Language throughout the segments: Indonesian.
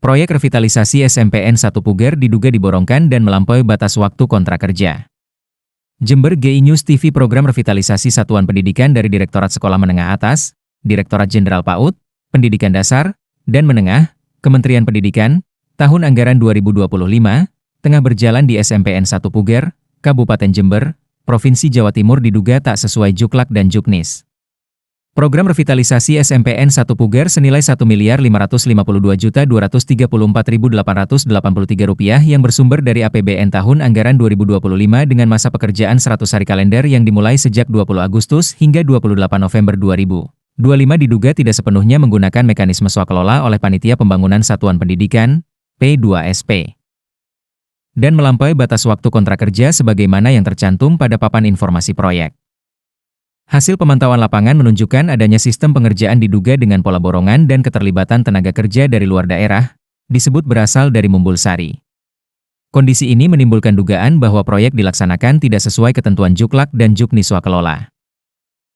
Proyek revitalisasi SMPN 1 Puger diduga diborongkan dan melampaui batas waktu kontrak kerja. Jember GI News TV program revitalisasi satuan pendidikan dari Direktorat Sekolah Menengah Atas, Direktorat Jenderal PAUD, Pendidikan Dasar, dan Menengah, Kementerian Pendidikan, tahun anggaran 2025, tengah berjalan di SMPN 1 Puger, Kabupaten Jember, Provinsi Jawa Timur diduga tak sesuai Juklak dan Juknis. Program revitalisasi SMPN 1 Puger senilai Rp1.552.234.883 yang bersumber dari APBN tahun anggaran 2025 dengan masa pekerjaan 100 hari kalender yang dimulai sejak 20 Agustus hingga 28 November 2025 diduga tidak sepenuhnya menggunakan mekanisme swakelola oleh Panitia Pembangunan Satuan Pendidikan, P2SP, dan melampaui batas waktu kontrak kerja sebagaimana yang tercantum pada papan informasi proyek. Hasil pemantauan lapangan menunjukkan adanya sistem pengerjaan diduga dengan pola borongan dan keterlibatan tenaga kerja dari luar daerah, disebut berasal dari Mumbulsari. Kondisi ini menimbulkan dugaan bahwa proyek dilaksanakan tidak sesuai ketentuan Juklak dan Juknis Swakelola.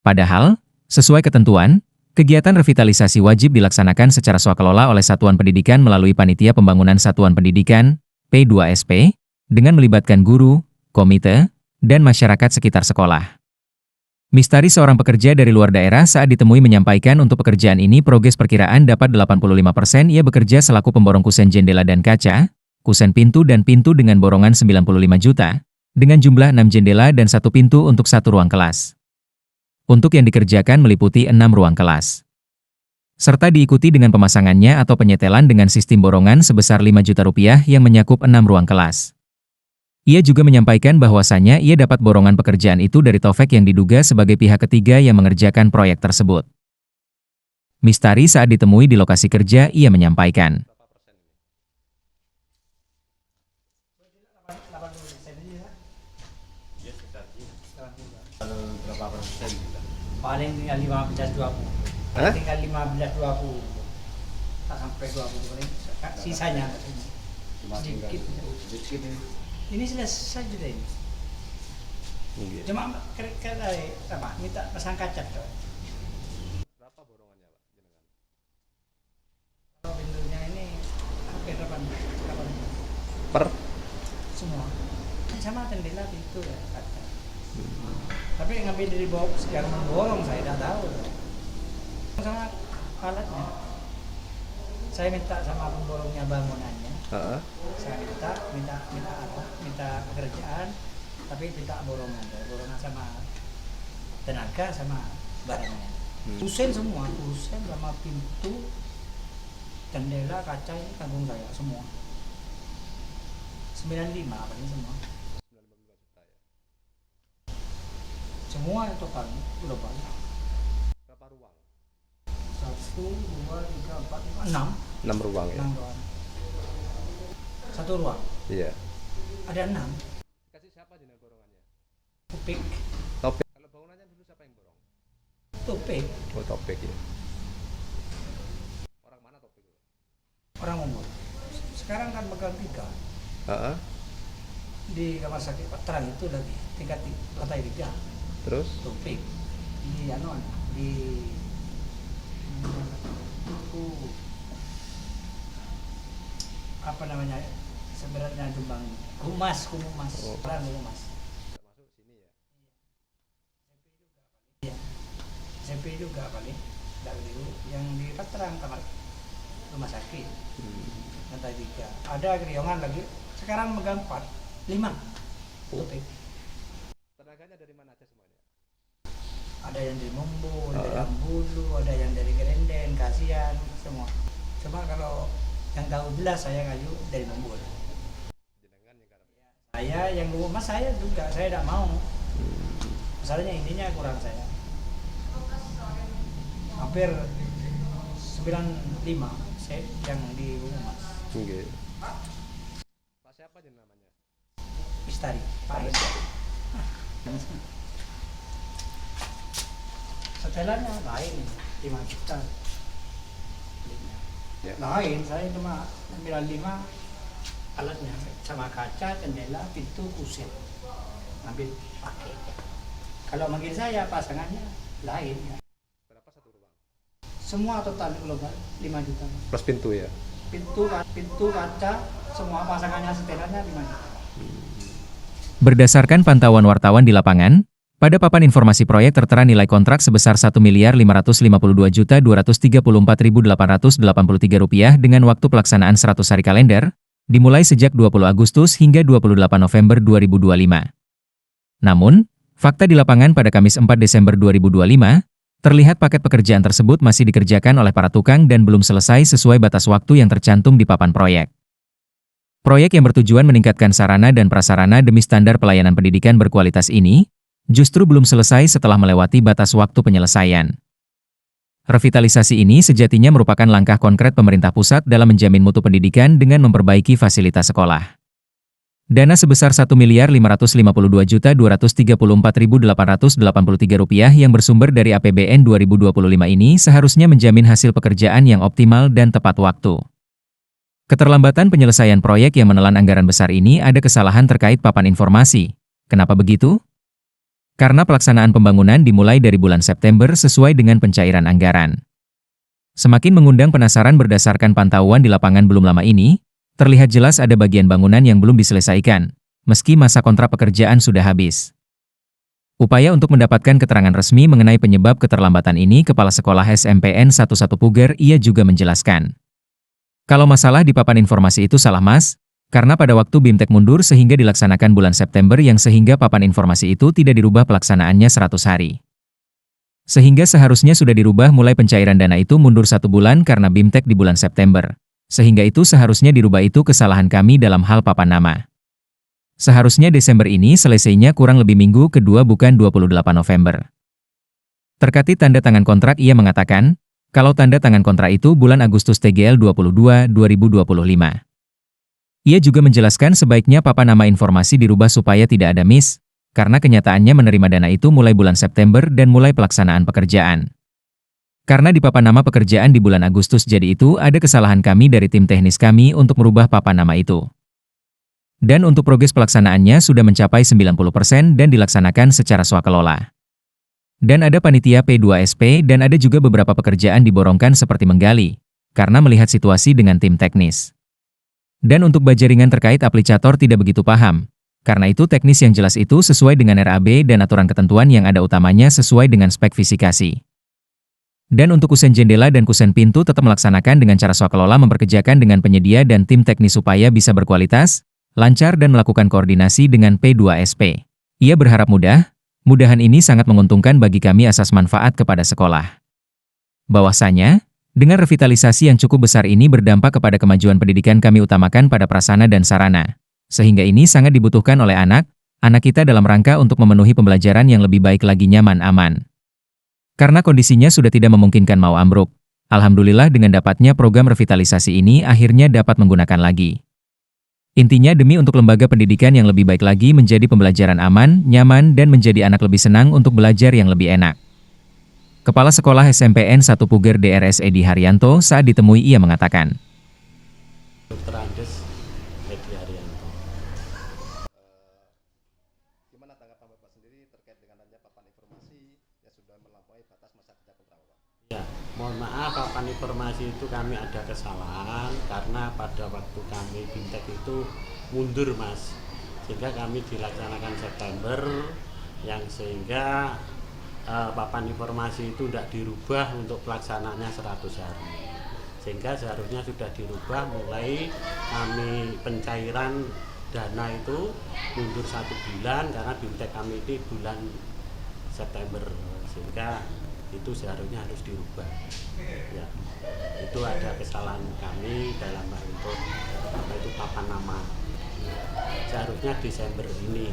Padahal, sesuai ketentuan, kegiatan revitalisasi wajib dilaksanakan secara swakelola oleh Satuan Pendidikan melalui Panitia Pembangunan Satuan Pendidikan, P2SP, dengan melibatkan guru, komite, dan masyarakat sekitar sekolah. Mistari seorang pekerja dari luar daerah saat ditemui menyampaikan untuk pekerjaan ini progres perkiraan dapat 85%. Ia bekerja selaku pemborong kusen jendela dan kaca, kusen pintu dan pintu dengan borongan 95 juta, dengan jumlah 6 jendela dan 1 pintu untuk 1 ruang kelas. Untuk yang dikerjakan meliputi 6 ruang kelas. Serta diikuti dengan pemasangannya atau penyetelan dengan sistem borongan sebesar Rp5 juta yang menyakup 6 ruang kelas. Ia juga menyampaikan bahwasannya ia dapat borongan pekerjaan itu dari Taufik yang diduga sebagai pihak ketiga yang mengerjakan proyek tersebut. Mistari saat ditemui di lokasi kerja, ia menyampaikan. Paling tinggal 15-20. Tinggal 15-20. Tak sampai 20 sisanya sedikit. Ini selesai sudah ini. Cuma minta pasang kaca tuh. Berapa borongannya, Pak? Jenengan? Kalau pintunya ini hampir 8 Per? semua. Sama jendela pintu ya kaca. Tapi ngambil dari bawah sekarang memborong saya tidak tahu. Sama alatnya. Saya minta sama pemborongnya bangunannya. Saya minta pekerjaan, tapi minta borongan sama tenaga sama barangnya. Kusen semua, kusen sama pintu, jendela, kaca ini tanggung saya semua. 95 apa ini semua. 95 juta ya. Semua yang total global. Berapa ruang? 1, 2, 3, 4, 5, 6. 6 ruang ya. 6 ruang. 1 ruang. Iya. Ada 6. Kasih siapa jenengan borongannya? Topik. Topik. Kalau bangunannya dulu siapa yang borong? Topik. Oh, Topik ya. Orang mana Topik? Orang umur. Sekarang kan pegang 3. Di rumah sakit Terang itu lagi tingkat lantai 3. Terus? Topik. Di apa namanya sebenarnya Jombang Humas Terang Humas. Masuk sini ya. Iya. SMP juga paling dulu yang di Terang kamar rumah sakit. Lantai 3. Ada Kriongan lagi. Sekarang megang 4, 5. Topik. Tenaganya dari mana aja semuanya? Ada yang dari Mumbul, dari Ambulu, ada yang dari Gerenden, Kasihan, semua. Cuma kalau yang tahu jelas saya kayu dari Mumbul. Jenengan yang karena Saya yang rumah saya juga, saya tidak mau. Masalahnya intinya kurang saya. Hampir 95 set yang di rumah. Oke. Pak siapa jeneng namanya? Mistari, Pak Mistari. Setelannya lain, 5 juta. Ya. Lain, saya cuma 95 alatnya sama kaca, jendela, pintu, kusen. Ambil pakai. Kalau manggil saya pasangannya lain ya. Berapa satu ruang? Semua total global 5 juta. Plus pintu ya. pintu kaca, semua pasangannya setelannya gimana? Berdasarkan pantauan wartawan di lapangan, pada papan informasi proyek tertera nilai kontrak sebesar Rp1.552.234.883 dengan waktu pelaksanaan 100 hari kalender, dimulai sejak 20 Agustus hingga 28 November 2025. Namun, fakta di lapangan pada Kamis 4 Desember 2025, terlihat paket pekerjaan tersebut masih dikerjakan oleh para tukang dan belum selesai sesuai batas waktu yang tercantum di papan proyek. Proyek yang bertujuan meningkatkan sarana dan prasarana demi standar pelayanan pendidikan berkualitas ini, justru belum selesai setelah melewati batas waktu penyelesaian. Revitalisasi ini sejatinya merupakan langkah konkret pemerintah pusat dalam menjamin mutu pendidikan dengan memperbaiki fasilitas sekolah. Dana sebesar Rp1.552.234.883 yang bersumber dari APBN 2025 ini seharusnya menjamin hasil pekerjaan yang optimal dan tepat waktu. Keterlambatan penyelesaian proyek yang menelan anggaran besar ini ada kesalahan terkait papan informasi. Kenapa begitu? Karena pelaksanaan pembangunan dimulai dari bulan September sesuai dengan pencairan anggaran. Semakin mengundang penasaran berdasarkan pantauan di lapangan belum lama ini, terlihat jelas ada bagian bangunan yang belum diselesaikan, meski masa kontrak pekerjaan sudah habis. Upaya untuk mendapatkan keterangan resmi mengenai penyebab keterlambatan ini, Kepala Sekolah SMPN 11 Puger, ia juga menjelaskan. Kalau masalah di papan informasi itu salah Mas, karena pada waktu BIMTEK mundur sehingga dilaksanakan bulan September yang sehingga papan informasi itu tidak dirubah pelaksanaannya 100 hari. Sehingga seharusnya sudah dirubah mulai pencairan dana itu mundur 1 bulan karena BIMTEK di bulan September. Sehingga itu seharusnya dirubah, itu kesalahan kami dalam hal papan nama. Seharusnya Desember ini selesainya kurang lebih minggu kedua bukan 28 November. Terkait tanda tangan kontrak, ia mengatakan, kalau tanda tangan kontrak itu bulan Agustus tanggal 22, 2025. Ia juga menjelaskan sebaiknya papan nama informasi dirubah supaya tidak ada miss, karena kenyataannya menerima dana itu mulai bulan September dan mulai pelaksanaan pekerjaan. Karena di papan nama pekerjaan di bulan Agustus, jadi itu ada kesalahan kami dari tim teknis kami untuk merubah papan nama itu. Dan untuk progres pelaksanaannya sudah mencapai 90% dan dilaksanakan secara swakelola. Dan ada panitia P2SP dan ada juga beberapa pekerjaan diborongkan seperti menggali, karena melihat situasi dengan tim teknis. Dan untuk bajaringan terkait aplikator tidak begitu paham, karena itu teknis yang jelas itu sesuai dengan RAB dan aturan ketentuan yang ada utamanya sesuai dengan spesifikasi. Dan untuk kusen jendela dan kusen pintu tetap melaksanakan dengan cara swakelola, memperkerjakan dengan penyedia dan tim teknis supaya bisa berkualitas, lancar dan melakukan koordinasi dengan P2SP. Ia berharap mudahan ini sangat menguntungkan bagi kami asas manfaat kepada sekolah. Bahwasanya, dengan revitalisasi yang cukup besar ini berdampak kepada kemajuan pendidikan, kami utamakan pada prasarana dan sarana. Sehingga ini sangat dibutuhkan oleh anak kita dalam rangka untuk memenuhi pembelajaran yang lebih baik lagi, nyaman, aman. Karena kondisinya sudah tidak memungkinkan mau ambruk. Alhamdulillah dengan dapatnya program revitalisasi ini akhirnya dapat menggunakan lagi. Intinya demi untuk lembaga pendidikan yang lebih baik lagi, menjadi pembelajaran aman, nyaman, dan menjadi anak lebih senang untuk belajar yang lebih enak. Kepala Sekolah SMPN 1 Puger DRS Edi Haryanto saat ditemui ia mengatakan. Dr. Andes Edi Haryanto. Gimana tanggapan Bapak sendiri terkait dengan adanya papan informasi yang sudah melampaui batas masa kerja kontrak Bapak? Ya, mohon maaf, papan informasi itu kami ada kesalahan karena pada waktu kami BIMTEK itu mundur Mas, sehingga kami dilaksanakan September, yang sehingga papan informasi itu tidak dirubah untuk pelaksanaannya 100 hari, sehingga seharusnya sudah dirubah mulai kami pencairan dana itu mundur 1 bulan karena BIMTEK kami itu bulan September, sehingga itu seharusnya harus dirubah. Ya, itu ada kesalahan kami dalam hal untuk itu papan nama. Seharusnya Desember ini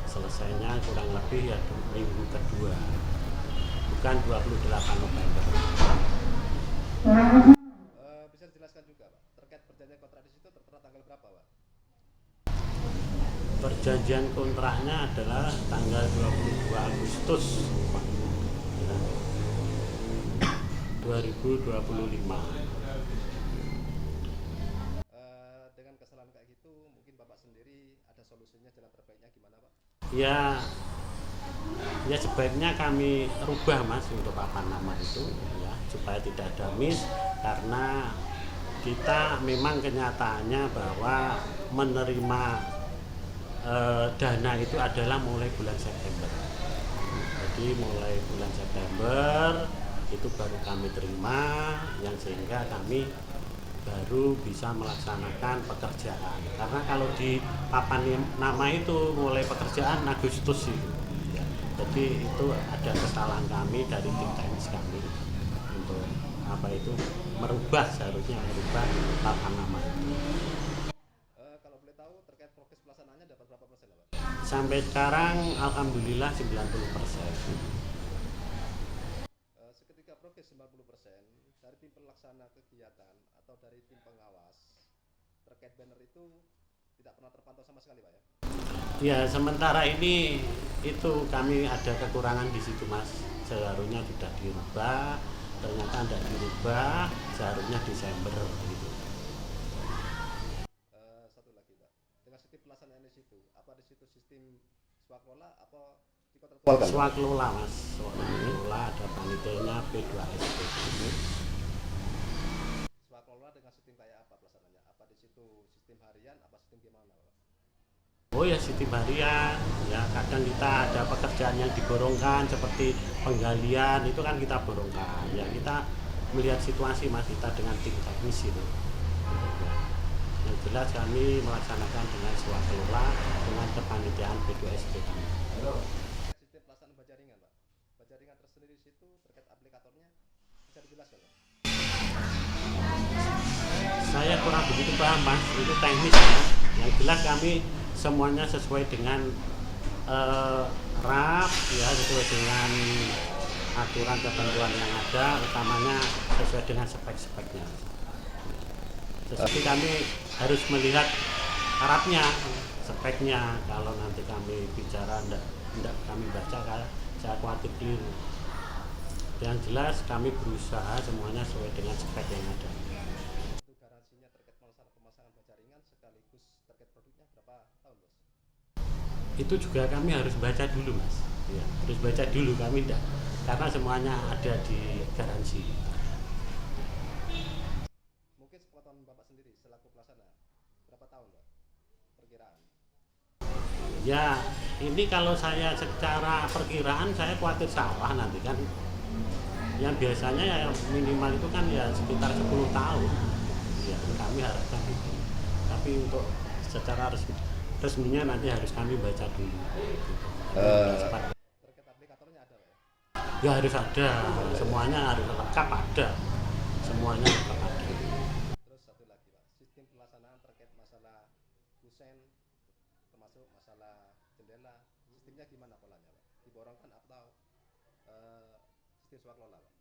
selesainya kurang lebih ya minggu kedua, bukan 28 November. Bisa dijelaskan juga Pak, terkait perjanjian kontrak di situ tertera tanggal berapa Pak? Perjanjian kontraknya adalah tanggal 22 Agustus Pak. 2025. Dengan kesalahan kayak gitu, mungkin Bapak sendiri ada solusinya, jalan terbaiknya gimana Pak? Ya sebaiknya kami rubah Mas untuk papan nama itu ya, supaya tidak ada miss, karena kita memang kenyataannya bahwa menerima dana itu adalah mulai bulan September. Jadi mulai bulan September itu baru kami terima, yang sehingga kami baru bisa melaksanakan pekerjaan. Karena kalau di papan nama itu mulai pekerjaan Agustus itu. Ya. Jadi itu ada kesalahan kami dari tim teknis kami untuk seharusnya merubah papan nama itu. Kalau boleh tahu terkait progres pelaksanaannya dapat berapa persen, Pak? Sampai sekarang alhamdulillah 90%. Seketika progres 90% dari tim pelaksana kegiatan atau dari tim pengawas terkait banner itu tidak pernah terpantau sama sekali, Pak ya? Ya, sementara ini itu kami ada kekurangan di situ, Mas. Seharusnya sudah dirubah, ternyata tidak dirubah, seharusnya Desember gitu. Satu lagi, Pak, dengan sistem pelaksanaan di situ, apa di situ sistem swakelola apa dikontraktualkan? Swakelola, Mas. Swakelola ada panitianya P2SP. Swakelola dengan sistem kayak apa pelaksanaannya? Apa di situ sistem harian, apa sistem gimana, Pak? Oh ya, sistem harian. Ya, kadang kita ada pekerjaan yang diborongkan seperti penggalian itu kan kita borongkan. Ya, kita melihat situasi, Mas, kita dengan tim teknis itu. Yang jelas kami melaksanakan dengan swakelola dengan kepanitiaan P2SP kami. Sistem pelaksanaan baja ringan, Pak. Baja ringan tersendiri di situ terkait aplikatornya bisa dijelaskan, Pak? Saya kurang begitu paham, Mas, itu teknis ya. Yang jelas kami semuanya sesuai dengan RAP ya, sesuai dengan aturan ketentuan yang ada, utamanya sesuai dengan spek-speknya. Jadi kami harus melihat RAP-nya, speknya. Kalau nanti kami bicara tidak kami baca, saya khawatir keliru. Yang jelas kami berusaha semuanya sesuai dengan spek yang ada. Untuk garansinya terkait pemasangan baja ringan sekaligus terkait produknya berapa tahun, Bos? Itu juga kami harus baca dulu, Mas. Ya, harus baca dulu, kami tidak, karena semuanya ada di garansi. Mungkin sepengetahuan Bapak sendiri selaku pelaksana berapa tahun, Pak? Perkiraan. Ya, ini kalau saya secara perkiraan saya khawatir salah nanti kan. Yang biasanya ya minimal itu kan ya sekitar 10 tahun. Ya, kami harapkan itu. Tapi untuk secara resminya nanti harus kami baca dulu. Terkait aplikatornya ada, Pak ya? Ya harus ada, semuanya harus lengkap ada. Semuanya lengkap ada. Terus satu lagi, Pak, sistem pelaksanaan terkait masalah kusen termasuk masalah jendela, sistemnya gimana polanya, Pak? Diborongkan atau sistem swakelola, Pak?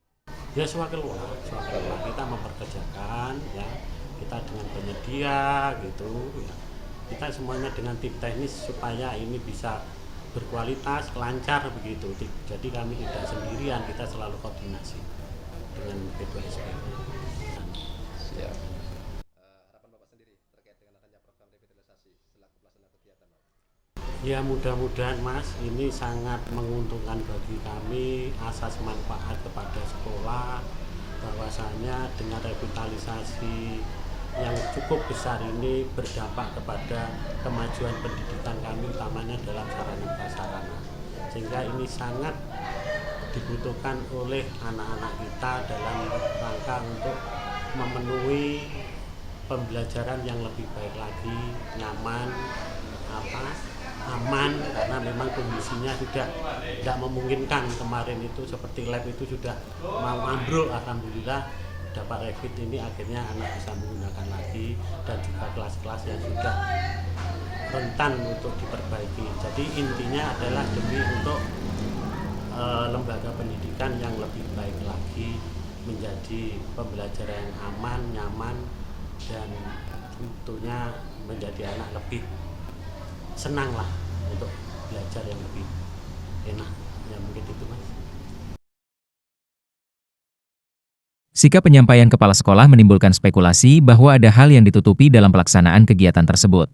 Ya swakelola kita memperkerjakan ya, kita dengan penyedia gitu ya. Kita semuanya dengan tim teknis supaya ini bisa berkualitas, lancar begitu. Jadi kami tidak sendirian, kita selalu koordinasi dengan P2SP. Siap. Harapan Bapak sendiri terkait dengan adanya program revitalisasi selaku pelaksana kegiatan, Pak? Ya mudah-mudahan, Mas, ini sangat menguntungkan bagi kami, asas manfaat kepada sekolah, bahwasanya dengan revitalisasi yang cukup besar ini berdampak kepada kemajuan pendidikan kami, utamanya dalam sarana prasarana, sehingga ini sangat dibutuhkan oleh anak-anak kita dalam rangka untuk memenuhi pembelajaran yang lebih baik lagi, nyaman, aman, karena memang kondisinya sudah tidak memungkinkan. Kemarin itu seperti lab itu sudah mau ambruk, alhamdulillah dapat revit ini akhirnya anak bisa menggunakan lagi, dan juga kelas-kelas yang sudah rentan untuk diperbaiki. Jadi intinya adalah demi untuk lembaga pendidikan yang lebih baik lagi, menjadi pembelajaran yang aman, nyaman, dan tentunya menjadi anak lebih senang lah untuk belajar yang lebih enak. Ya mungkin itu, Mas. Sikap penyampaian kepala sekolah menimbulkan spekulasi bahwa ada hal yang ditutupi dalam pelaksanaan kegiatan tersebut.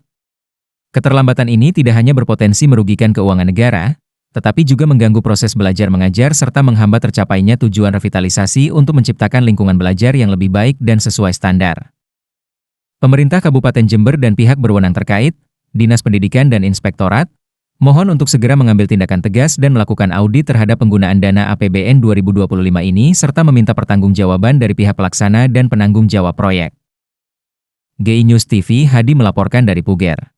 Keterlambatan ini tidak hanya berpotensi merugikan keuangan negara, tetapi juga mengganggu proses belajar mengajar serta menghambat tercapainya tujuan revitalisasi untuk menciptakan lingkungan belajar yang lebih baik dan sesuai standar. Pemerintah Kabupaten Jember dan pihak berwenang terkait, Dinas Pendidikan dan Inspektorat, mohon untuk segera mengambil tindakan tegas dan melakukan audit terhadap penggunaan dana APBN 2025 ini serta meminta pertanggungjawaban dari pihak pelaksana dan penanggung jawab proyek. GI News TV Hadi melaporkan dari Puger.